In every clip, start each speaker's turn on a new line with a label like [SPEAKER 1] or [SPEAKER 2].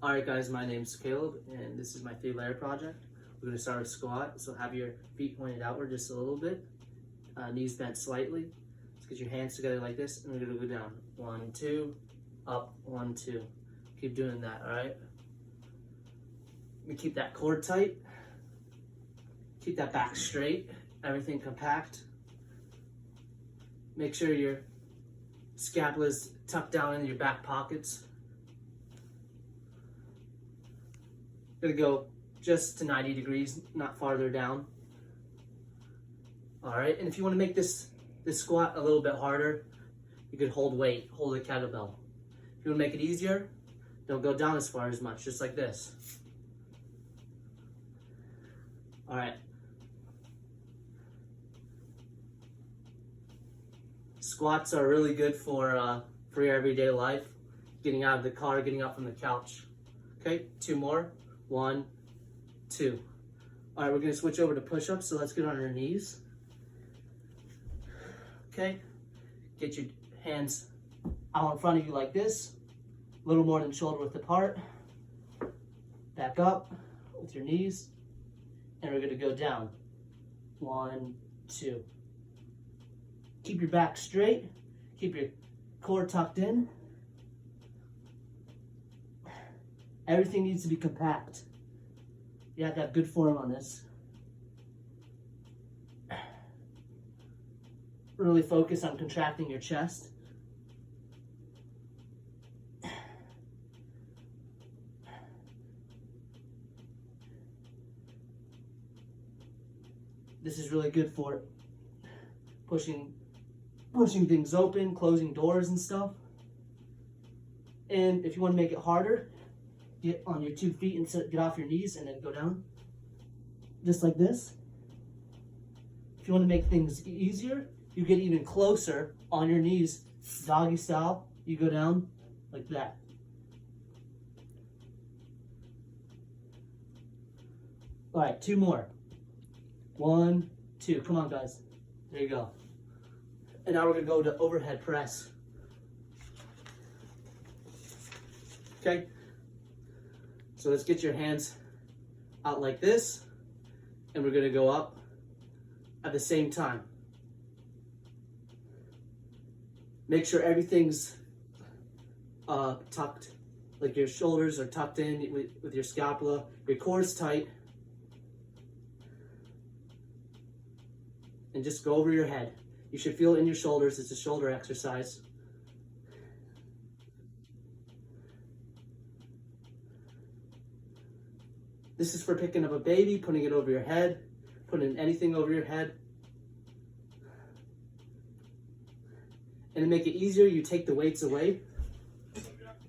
[SPEAKER 1] Alright guys, my name's Caleb and this is my 3-layer project. We're going to start with squat, so have your feet pointed outward just a little bit, knees bent slightly. Let's get your hands together like this and we're going to go down. 1, 2, up, 1, 2. Keep doing that, alright? Keep that core tight, keep that back straight, everything compact. Make sure your scapula's tucked down into your back pockets. Gonna go just to 90 degrees, not farther down. All right, and if you want to make this squat a little bit harder, you could hold a kettlebell. If you want to make it easier, don't go down as far as much, just like this. All right. Squats are really good for your everyday life, getting out of the car, getting up from the couch. Okay, 2 more. 1, 2. All right, we're gonna switch over to push-ups, so let's get on our knees. Okay, get your hands out in front of you like this, a little more than shoulder width apart. Back up with your knees, and we're gonna go down. 1, 2. Keep your back straight, keep your core tucked in. Everything needs to be compact. You have to have good form on this. Really focus on contracting your chest. This is really good for pushing things open, closing doors and stuff. And if you want to make it harder, get on your 2 feet and get off your knees and then go down, just like this. If you want to make things easier, you get even closer on your knees, doggy style. You go down like that. All right, 2 more. 1, 2. Come on, guys. There you go. And now we're gonna go to overhead press. Okay. So let's get your hands out like this, and we're gonna go up at the same time. Make sure everything's tucked, like your shoulders are tucked in with your scapula, your core's tight, and just go over your head. You should feel it in your shoulders. It's a shoulder exercise. This is for picking up a baby, putting it over your head, putting anything over your head. And to make it easier, you take the weights away.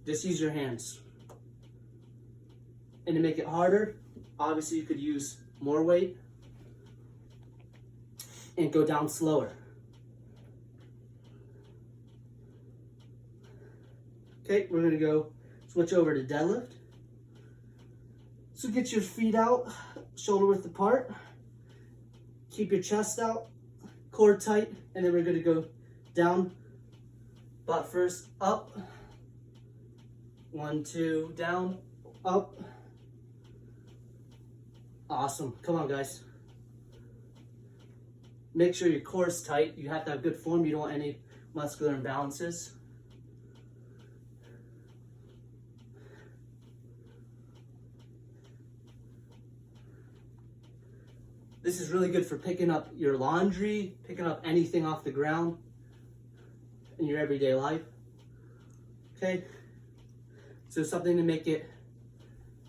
[SPEAKER 1] Just use your hands. And to make it harder, obviously you could use more weight and go down slower. Okay, we're gonna go switch over to deadlift. So get your feet out, shoulder width apart. Keep your chest out, core tight, and then we're gonna go down, butt first, up. 1, 2, down, up. Awesome, come on guys. Make sure your core is tight. You have to have good form. You don't want any muscular imbalances. This is really good for picking up your laundry, picking up anything off the ground in your everyday life. Okay? So something to make it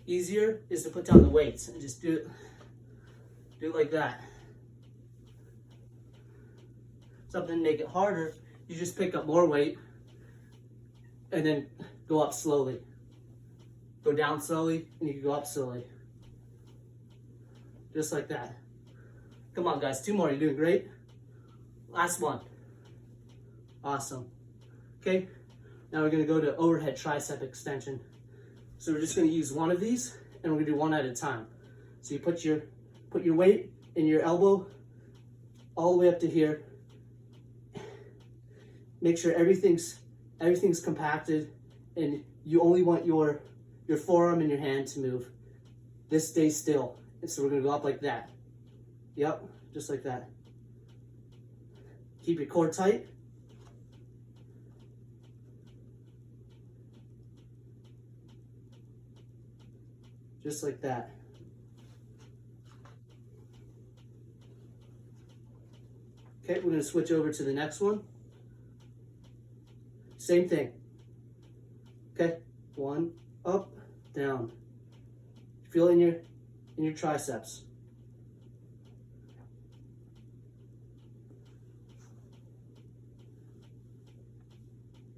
[SPEAKER 1] easier is to put down the weights and just do it like that. Something to make it harder, you just pick up more weight and then go up slowly. Go down slowly and you can go up slowly. Just like that. Come on guys, 2 more, you're doing great. Last one. Awesome. Okay, now we're gonna go to overhead tricep extension. So we're just gonna use one of these and we're gonna do one at a time. So you put your weight in your elbow all the way up to here. Make sure everything's compacted and you only want your your forearm and your hand to move. This stays still. And so we're gonna go up like that. Yep, just like that. Keep your core tight. Just like that. Okay, we're gonna switch over to the next one. Same thing. Okay, one, up, down. Feel it in your triceps.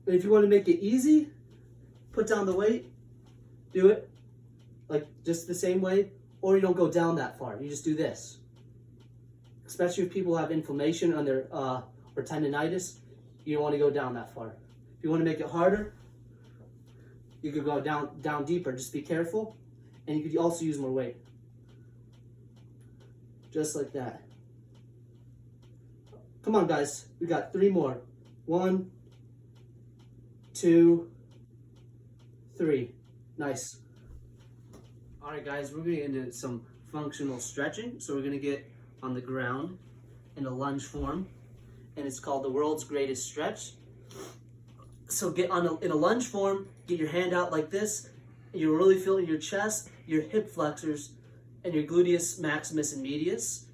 [SPEAKER 1] But if you want to make it easy, put down the weight, do it like just the same way, or you don't go down that far. You just do this. Especially if people have inflammation on their or tendonitis, you don't want to go down that far. If you want to make it harder, you could go down deeper. Just be careful, and you could also use more weight. Just like that. Come on, guys. We got 3 more. 1, 2, 3. Nice. All right, guys. We're gonna get into some functional stretching. So we're gonna get on the ground in a lunge form, and it's called the world's greatest stretch. So get in a lunge form, get your hand out like this. You're really feeling your chest, your hip flexors, and your gluteus maximus and medius.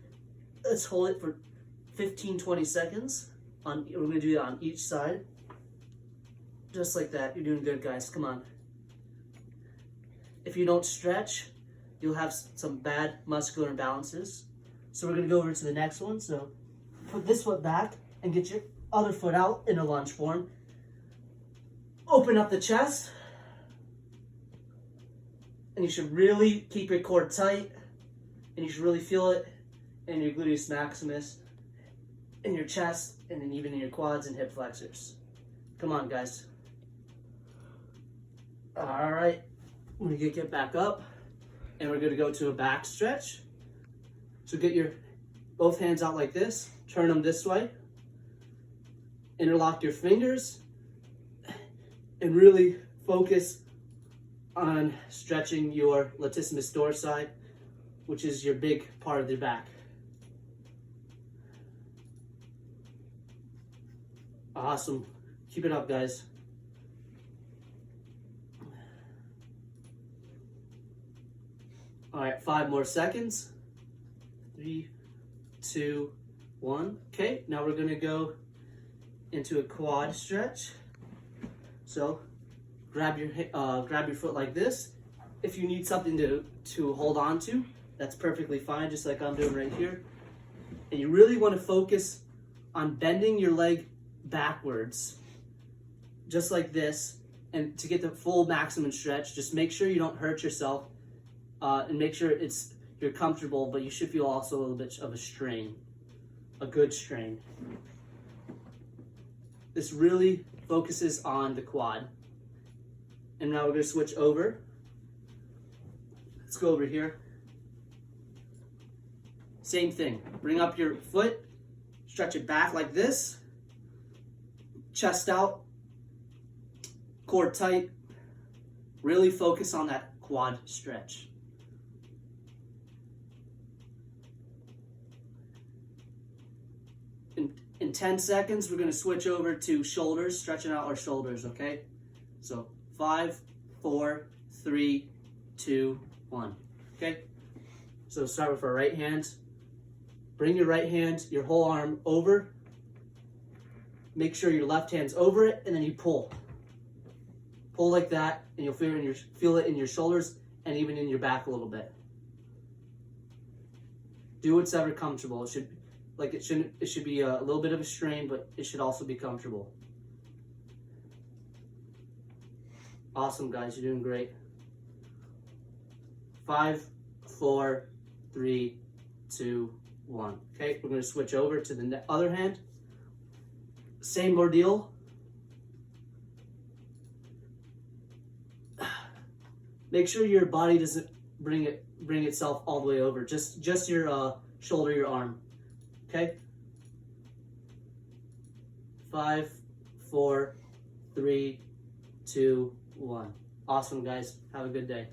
[SPEAKER 1] Let's hold it for 15-20 seconds. We're gonna do that on each side. Just like that. You're doing good, guys. Come on. If you don't stretch, you'll have some bad muscular imbalances. So we're gonna go over to the next one. So put this foot back and get your other foot out in a lunge form. Open up the chest. And you should really keep your core tight. And you should really feel it in your gluteus maximus, in your chest, and then even in your quads and hip flexors. Come on, guys. All right. We're gonna get back up, and we're gonna go to a back stretch. So get your both hands out like this, turn them this way, interlock your fingers, and really focus on stretching your latissimus dorsi, which is your big part of the back. Awesome. Keep it up, guys. All right, 5 more seconds. 3, 2, 1. Okay, now we're gonna go into a quad stretch. So grab your foot like this. If you need something to hold on to, that's perfectly fine, just like I'm doing right here. And you really want to focus on bending your leg backwards, just like this. And to get the full maximum stretch, just make sure you don't hurt yourself, and make sure you're comfortable, but you should feel also a little bit of a strain, a good strain. This really focuses on the quad. And now we're going to switch over. Let's go over here. Same thing. Bring up your foot, stretch it back like this, chest out, core tight. Really focus on that quad stretch. In 10 seconds, we're going to switch over to shoulders, stretching out our shoulders, okay? So 5, 4, 3, 2, 1. Okay? So start with our right hand. Bring your right hand, your whole arm over. Make sure your left hand's over it, and then you pull. Pull like that, and you'll feel it in your shoulders and even in your back a little bit. Do what's ever comfortable. It should be a little bit of a strain, but it should also be comfortable. Awesome, guys. You're doing great. 5, 4, 3, 2, 1. Okay, we're going to switch over to the other hand. Same ordeal. Make sure your body doesn't bring itself all the way over. Just your shoulder, your arm. Okay? 5, 4, 3, 2, 1. Awesome, guys. Have a good day.